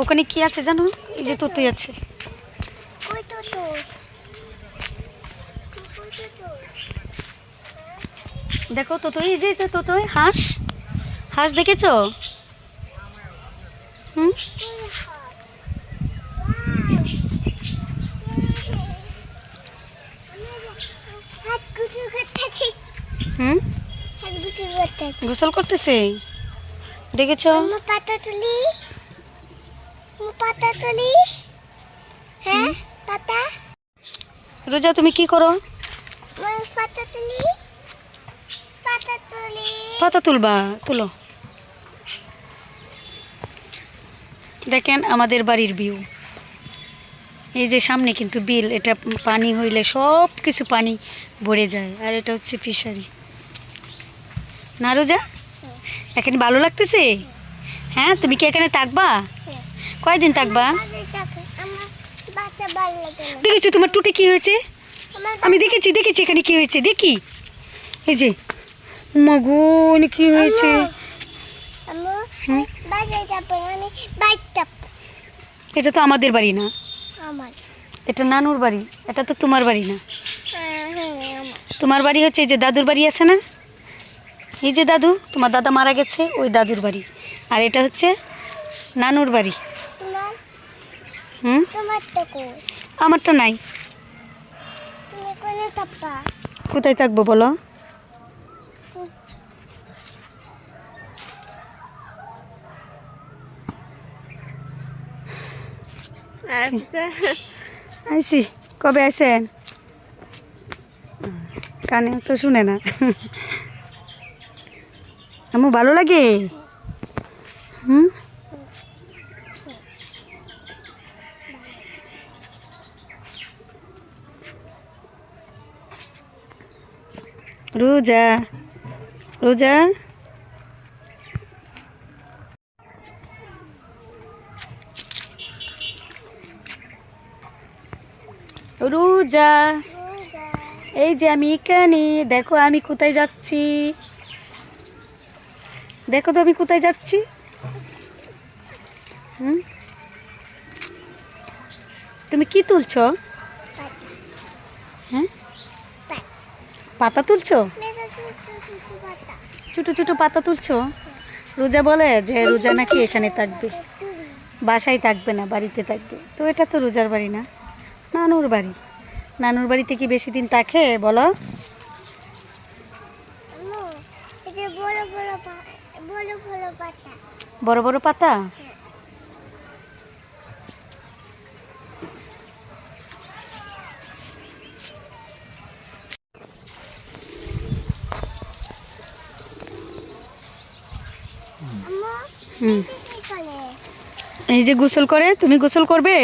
ওখানে কি আছে জানো? এই যে তোতই আছে। দেখো তোতই, এই যে তোতই, হাঁস, হাঁস দেখেছো? হুম, হুম, গোসল করতেছে, দেখেছো? পাতা তুলি, পাতা তুলি, হ্যাঁ পাতা, রোজা তুমি কি করো? পাতা তুলি, পাতা তুলি। পাতা তুলবা, তুলো। দেখেন আমাদের বাড়ির ভিউ। এই যে সামনে কিন্তু বিল, এটা পানি হইলে সব কিছু পানি ভরে যায়। আর এটা হচ্ছে ফিশারি না রোজা? এখানে ভালো লাগতেছে? হ্যাঁ, তুমি কি এখানে থাকবা? কয়দিন থাকবা? দেখেছো তোমার টুটে কি হয়েছে? আমি দেখেছি দেখেছি এখানে কি হয়েছে, দেখি। এই যে মাগুন কি হয়েছে। এটা তো আমাদের বাড়ি না, এটা নানুর বাড়ি। এটা তো তোমার বাড়ি না। তোমার বাড়ি হচ্ছে এই যে দাদুর বাড়ি আছে না, এই যে দাদু, তোমার দাদা মারা গেছে, ওই দাদুর বাড়ি। আর এটা হচ্ছে নানুর বাড়ি। হুম, আমারটা নাই। কোথায় থাকবো বলো? আইসি, কবে আইসেন? কানে তো শুনে না। আমার ভালো লাগে। হুম, রোজা, রোজা, রোজা, এই যে আমি এখানে, দেখো আমি কোথায় যাচ্ছি, দেখো তো আমি কোথায় যাচ্ছি। হুম, তুমি কি তুলছো? হ্যাঁ, পাতা তুলছো, ছোট ছোট পাতা তুলছো। রোজা বলে যে রোজা নাকি এখানে থাকবে, বাসায় থাকবে না, বাড়িতে থাকবে। তো এটা তো রোজার বাড়ি না, নানুর বাড়ি। নানুর বাড়িতে কি বেশি দিন থাকে বলো? বড় বড় পাতা। হুম, এই যে গোসল করে, তুমি গোসল করবে?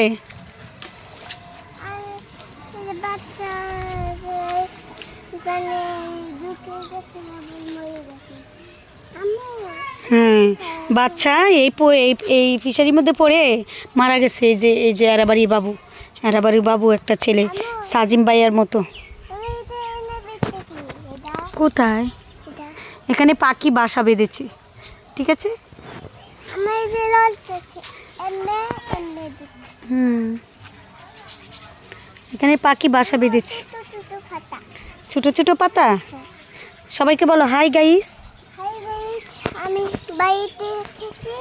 হ্যাঁ, বাচ্চা এই এই ফিশারির মধ্যে পড়ে মারা গেছে। এই যে এরাবাড়ির বাবু, এরাবাড়ির বাবু একটা ছেলে, সাজিম ভাইয়ার মতো। কোথায়? এখানে পাখি বাসা বেঁধেছে, ঠিক আছে। হুম, এখানে পাখি বাসা বেঁধেছে, ছোট ছোট পাতা। সবাইকে বলো হাই গাইস। আমি বাড়িতে এসেছি,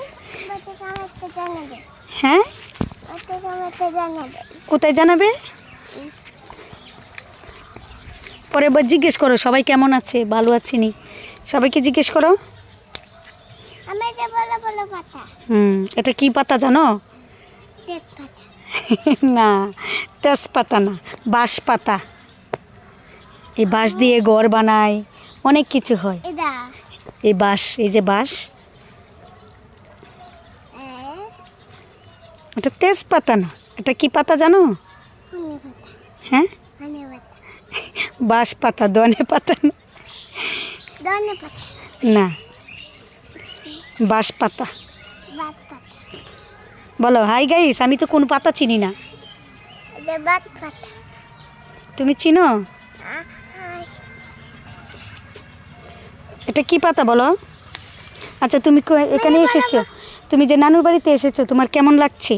জানাবে। হ্যাঁ, জানাবে। কোথায় জানাবে? পরে একবার জিজ্ঞেস করো সবাই কেমন আছে, ভালো আছে নি, সবাইকে জিজ্ঞেস করো। আমি যে বলো বলো পাতা। হুম, এটা কি পাতা জানো? তেজপাতা। না, তেজপাতা না, বাঁশ পাতা। এই বাঁশ দিয়ে ঘর বানায়, অনেক কিছু হয়। এই বাঁশ, এই যে বাঁশ, এটা তেজপাতা না। এটা কি পাতা জানো? হ্যাঁ, বাঁশ পাতা, ধনে পাতা না, বাঁশ পাতা। বলো হাই গাইস, আমি তো কোনো পাতা চিনি না। তুমি চিনো? এটা কি পাতা বলো? আচ্ছা তুমি এখানে এসেছো, তুমি যে নানুর বাড়িতে এসেছো তোমার কেমন লাগছে?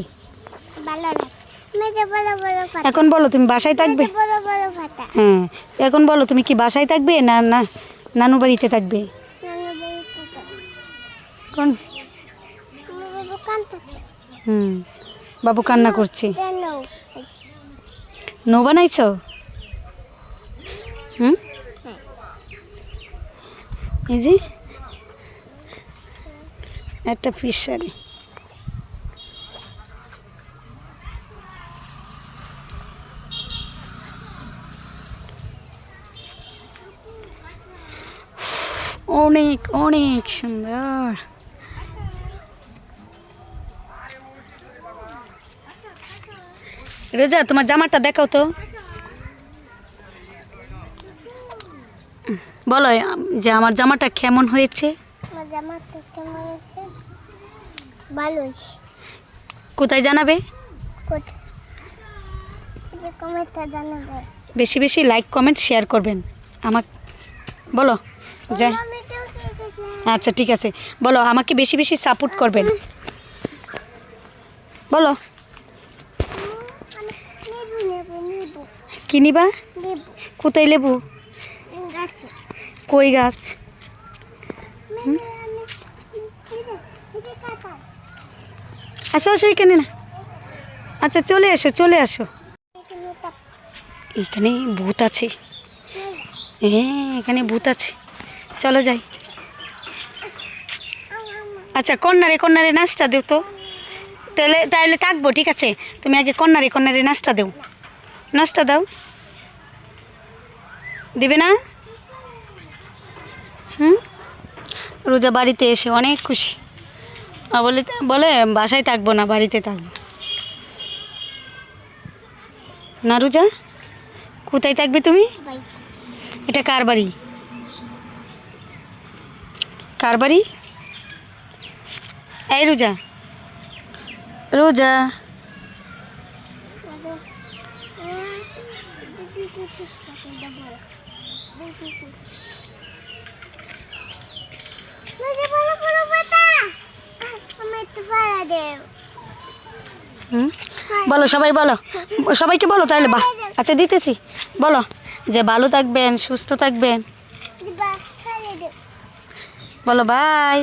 ভালো লাগছে। আমি যে বড় বড় পাতা। এখন বলো তুমি বাসায় থাকবে? বড় বড় পাতা। হ্যাঁ, এখন বলো তুমি কি বাসায় থাকবে না না নানুর বাড়িতে থাকবে? নানু বাড়িতে যাবো। কোন? আমার বাবা কাঁদতেছে। বাবু কান্না করছে। কেন? নো বানাইছো? এই যে একটা ফিশারি। অনেক অনেক সুন্দর। রোজা তোমার জামাটা দেখাও তো, বলো যে আমার জামাটা কেমন হয়েছে। আমার জামাটা কেমন হয়েছে? ভালো হয়েছে। কোথায় জানাবে? কোথায়? এই যে কমেন্টটা জানাবে। বেশি বেশি লাইক কমেন্ট শেয়ার করবেন আমাকে, বলো যে আমি তো শিখেছি। আচ্ছা ঠিক আছে, বলো আমাকে বেশি বেশি সাপোর্ট করবেন, বলো। আমি নেবো। কি নিবা? কোথায় লেবু? গাছে। কই গাছ? আসো আসো এখানে না, আচ্ছা চলে আসো চলে আসো। এখানে ভূত আছে, হ্যাঁ এখানে ভূত আছে, চলো যাই। আচ্ছা কন্যারে কন্যারে নাচটা দেও তো, তাহলে তাহলে থাকবো, ঠিক আছে তুমি আগে কন্যারে কন্যারে নাচটা দেও, নাচটা দাও, দিবে না? রোজা বাড়িতে এসে অনেক খুশি, বলে বলে বাসায় থাকবো না বাড়িতে থাকবো না। রোজা কোথায় থাকবে তুমি? এটা কার বাড়ি? কার বাড়ি? এই রোজা, রোজা বলো, সবাই বলো, সবাইকে বলো তাহলে। বা আচ্ছা দিতেছি, বলো যে ভালো থাকবেন সুস্থ থাকবেন, বলো বাই।